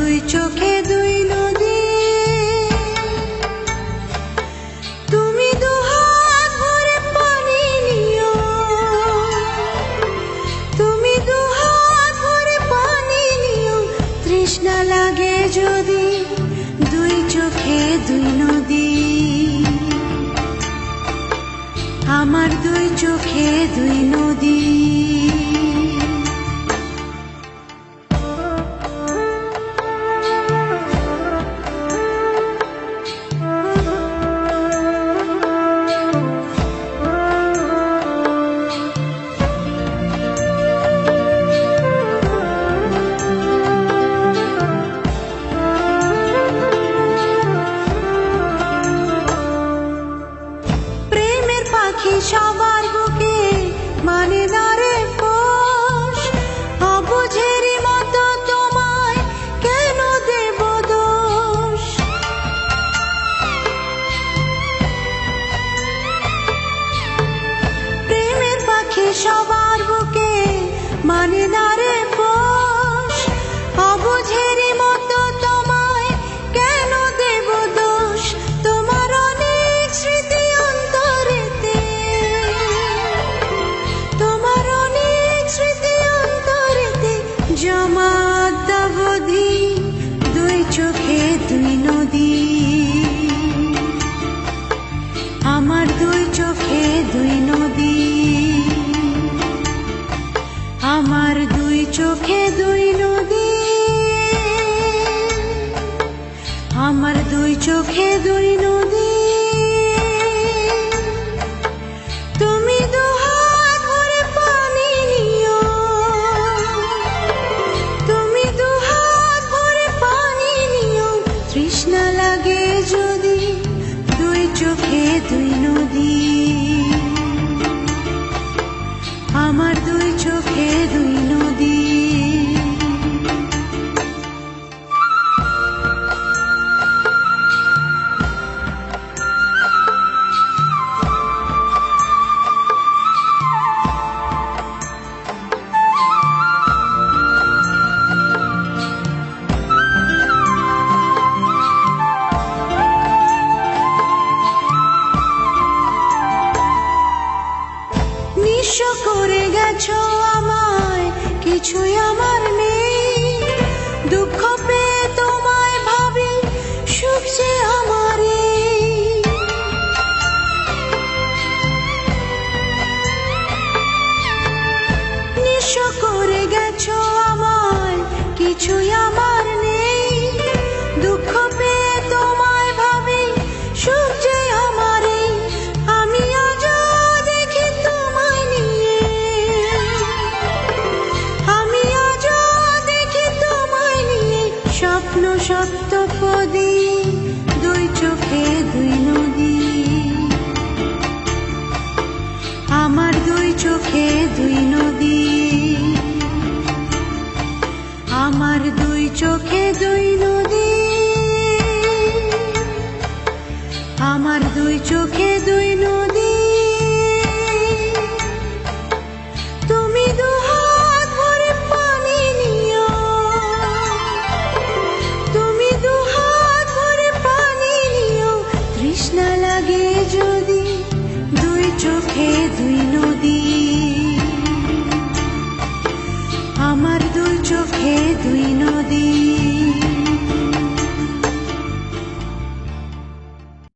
দুই চোখে দুই নদী, তুমি দুহাত ভরে পানি নিও, তুমি দুহাত ভরে পানি নিও। তৃষ্ণা লাগে যদি দুই চোখে দুই নদী, আমার দুই চোখে দুই নদী। সবার বুকে মানে না রে পোষ, অবুঝেরই মতো তোমায় কেন দেব দোষ। প্রেমের পাখি সবার বুকে মানে না রে পোষ, অবুঝেরই মতো তোমায় কেন দেব দোষ। তোমার অনেক স্মৃতি অন্তরেতে, তোমার অনেক স্মৃতি অন্তরেতে জমা অদ্যাবধি, দুই চোখে দুই নদী, আমার দুই চোখে দুই নদী, আমার দুই চোখে দুই নদী, আমার দুই চোখে দুই নদী। তুমি দুহাত ভরে পানি নিও, তুমি দুহাত ভরে পানি নিও। তৃষ্ণা লাগে যদি দুই চোখে দুই নদী, আমার দুই চোখে দুই নদী। নিঃস্ব করে গেছো আমায়, কিছুই আমার নেই। দুঃখ পেয়ে তোমায় ভাবি, সুখ যে আমারই। নিঃস্ব করে গেছো আমায়, কিছুই আমার নেই। দুঃখ পেয়ে তোমায় ভাবি, সুখ যে আমারই। আমি আজ দেখি তোমায় নিয়ে, আমি আজ দেখি তোমায় নিয়ে স্বপ্ন সত্যপদী, দুই চোখে দুই নদী, আমার দুই চোখে দুই নদী, আমার দুই চোখে দুই নদী, আমার দুই চোখে দুই নদী। তুমি দুহাত ভরে পানি নিও, তুমি দুহাত ভরে পানি নিও। তৃষ্ণা লাগে যদি দুই চোখে দুই নদী, আমার দুই চোখে দুই নদী।